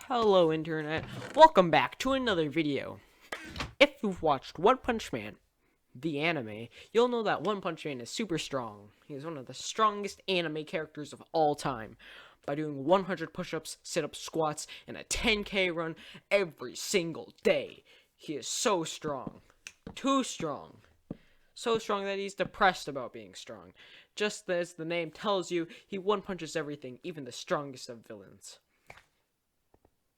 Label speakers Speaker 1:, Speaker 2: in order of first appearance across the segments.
Speaker 1: Hello Internet, welcome back to another video. If you've watched One Punch Man, the anime, you'll know that One Punch Man is super strong. He is one of the strongest anime characters of all time. By doing 100 push-ups, sit-ups, squats, and a 10K run every single day. He is so strong. Too strong. So strong that he's depressed about being strong. Just as the name tells you, he one-punches everything, even the strongest of villains.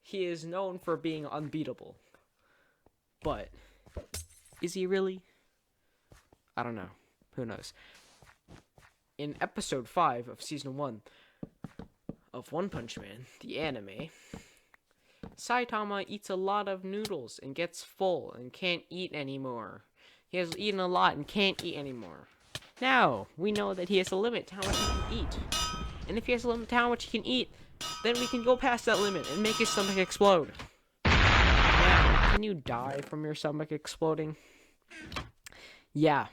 Speaker 1: He is known for being unbeatable. But, is he really? I don't know. Who knows? In episode 5 of season 1 of One Punch Man, the anime, Saitama eats a lot of noodles and gets full and can't eat anymore. He has eaten a lot and can't eat anymore. Now, we know that he has a limit to how much he can eat. And if he has a limit to how much he can eat, then we can go past that limit and make his stomach explode. Now, can you die from your stomach exploding? Yeah.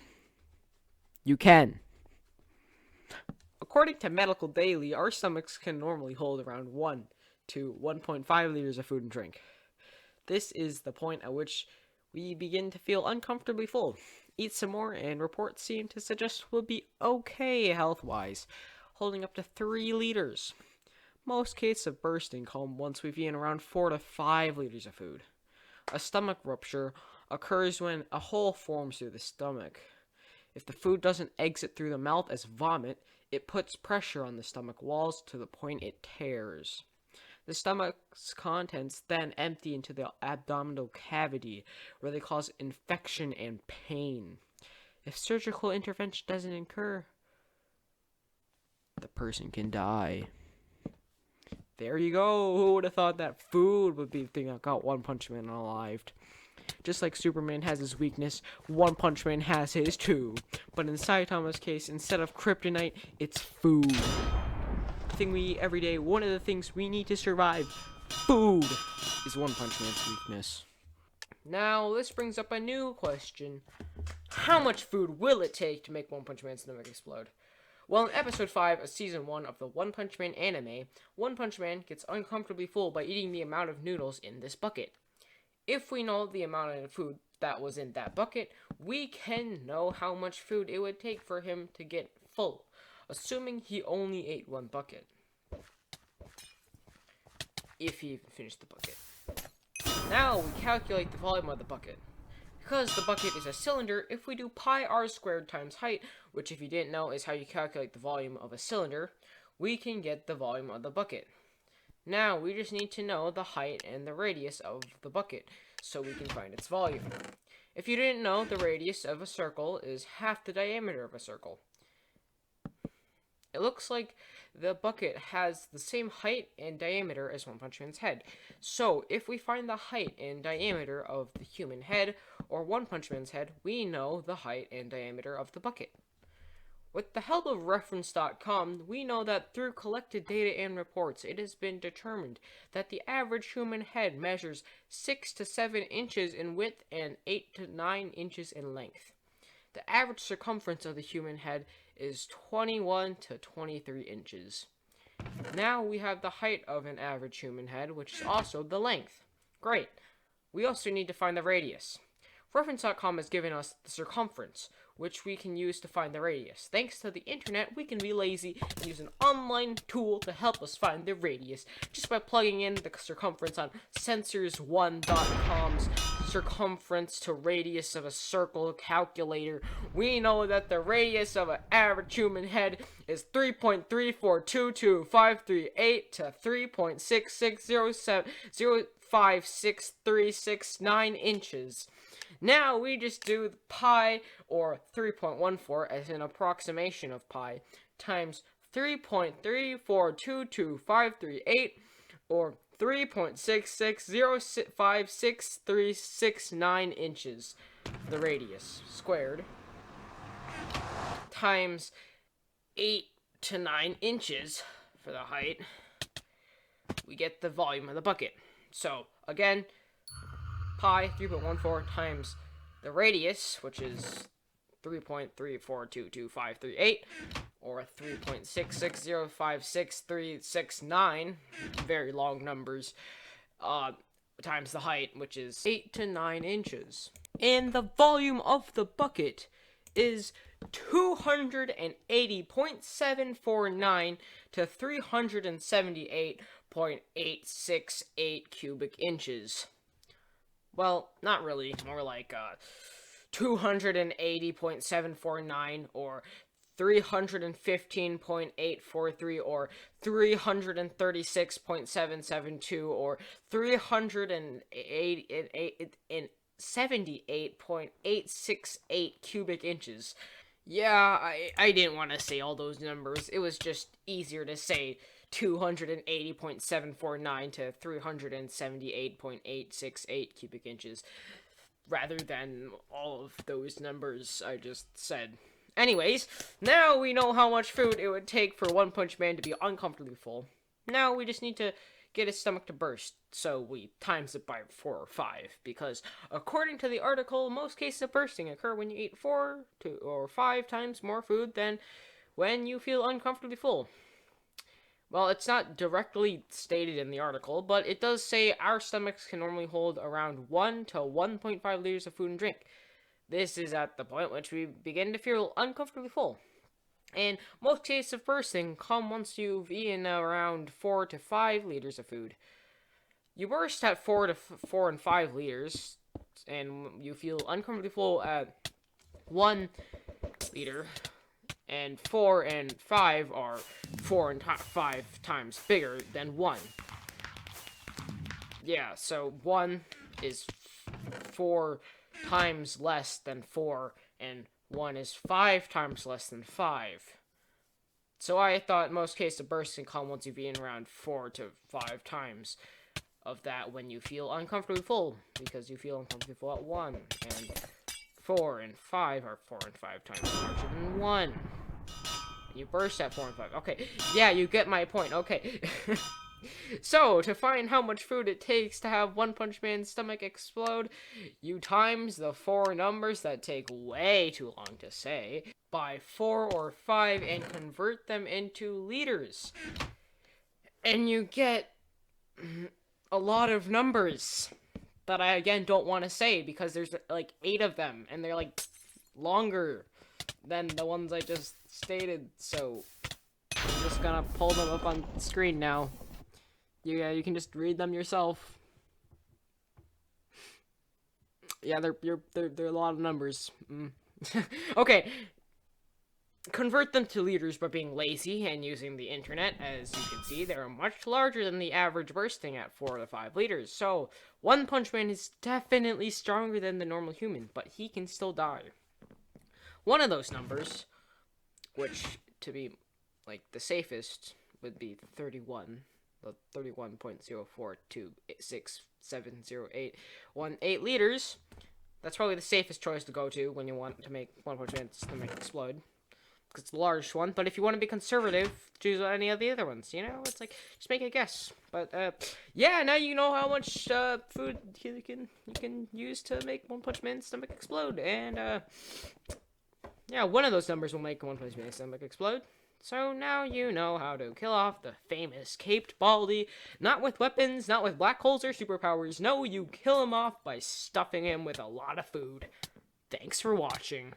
Speaker 1: You can. According to Medical Daily, our stomachs can normally hold around 1 to 1.5 liters of food and drink. This is the point at which we begin to feel uncomfortably full. Eat some more, and reports seem to suggest we'll be okay health-wise, holding up to 3 liters. Most cases of bursting come once we've eaten around 4 to 5 liters of food. A stomach rupture occurs when a hole forms through the stomach. If the food doesn't exit through the mouth as vomit, it puts pressure on the stomach walls to the point it tears. The stomach's contents then empty into the abdominal cavity, where they cause infection and pain. If surgical intervention doesn't occur, the person can die. There you go. Who would have thought that food would be the thing that got One Punch Man alive? Just like Superman has his weakness, One Punch Man has his too. But in Saitama's case, instead of kryptonite, it's food. The thing we eat every day, one of the things we need to survive, food, is One Punch Man's weakness. Now, this brings up a new question. How much food will it take to make One Punch Man's stomach explode? Well, in episode 5 of season 1 of the One Punch Man anime, One Punch Man gets uncomfortably full by eating the amount of noodles in this bucket. If we know the amount of food that was in that bucket, we can know how much food it would take for him to get full, assuming he only ate one bucket. If he even finished the bucket. Now we calculate the volume of the bucket. Because the bucket is a cylinder, if we do pi r squared times height, which if you didn't know is how you calculate the volume of a cylinder, we can get the volume of the bucket. Now we just need to know the height and the radius of the bucket, so we can find its volume. If you didn't know, the radius of a circle is half the diameter of a circle. It looks like the bucket has the same height and diameter as One Punch Man's head. So, if we find the height and diameter of the human head, or One Punch Man's head, we know the height and diameter of the bucket. With the help of reference.com, we know that through collected data and reports, it has been determined that the average human head measures 6 to 7 inches in width and 8 to 9 inches in length. The average circumference of the human head is 21 to 23 inches. Now we have the height of an average human head, which is also the length. Great. We also need to find the radius. Reference.com has given us the circumference, which we can use to find the radius. Thanks to the internet, we can be lazy and use an online tool to help us find the radius just by plugging in the circumference on sensors1.com's circumference to radius of a circle calculator. We know that the radius of an average human head is 3.3422538 to 3.6607056369 inches. Now we just do pi, or 3.14 as an approximation of pi, times 3.3422538, or 3.66056369 inches, the radius, squared, times 8 to 9 inches for the height, we get the volume of the bucket. So, again, pi 3.14 times the radius, which is 3.3422538, or 3.6605639, very long numbers, times the height, which is 8 to 9 inches. And the volume of the bucket is 280.749 to 378.868 cubic inches. Well, not really, more like 280.749 or 315.843 or 336.772 or 378.868 cubic inches. Yeah, I didn't want to say all those numbers. It was just easier to say 280.749 to 378.868 cubic inches rather than all of those numbers I just said. Anyways, now we know how much food it would take for One Punch Man to be uncomfortably full. Now we just need to get his stomach to burst, so we times it by 4 or 5, because according to the article, most cases of bursting occur when you eat 4 or 5 times more food than when you feel uncomfortably full. Well, it's not directly stated in the article, but it does say our stomachs can normally hold around 1 to 1.5 liters of food and drink. This is at the point which we begin to feel uncomfortably full. And most cases of bursting come once you've eaten around 4 to 5 liters of food. You burst at 4 and 5 liters, and you feel uncomfortably full at 1 liter, and 4 and 5 are 4 and 5 times bigger than 1. Yeah, so 1 is 4 times less than 4, and 1 is 5 times less than 5. So I thought most cases of bursting come once you've eaten around 4 to 5 times of that when you feel uncomfortably full, because you feel uncomfortably full at 1, and 4 and 5 are 4 and 5 times larger than 1. You burst at 4 and 5. Okay, yeah, you get my point. Okay. So, to find how much food it takes to have One Punch Man's stomach explode, you times the 4 numbers that take way too long to say by 4 or 5 and convert them into liters. And you get a lot of numbers that I, again, don't want to say because there's, like, 8 of them, and they're, like, longer than the ones I just stated, so I'm just gonna pull them up on the screen now. Yeah, you can just read them yourself. Yeah, they're a lot of numbers. Okay. Convert them to liters by being lazy and using the internet. As you can see, they're much larger than the average bursting at 4 to 5 liters. So, One Punch Man is definitely stronger than the normal human, but he can still die. One of those numbers, which, to be, like, the safest, would be 31. The 31.0426770818 liters. That's probably the safest choice to go to when you want to make One Punch Man's stomach explode. Because it's the largest one. But if you want to be conservative, choose any of the other ones. You know, it's like, just make a guess. But, yeah, now you know how much, food you can use to make One Punch Man's stomach explode. And, yeah, one of those numbers will make One Punch Man's stomach explode. So now you know how to kill off the famous Caped Baldy, not with weapons, not with black holes or superpowers. No, you kill him off by stuffing him with a lot of food. Thanks for watching.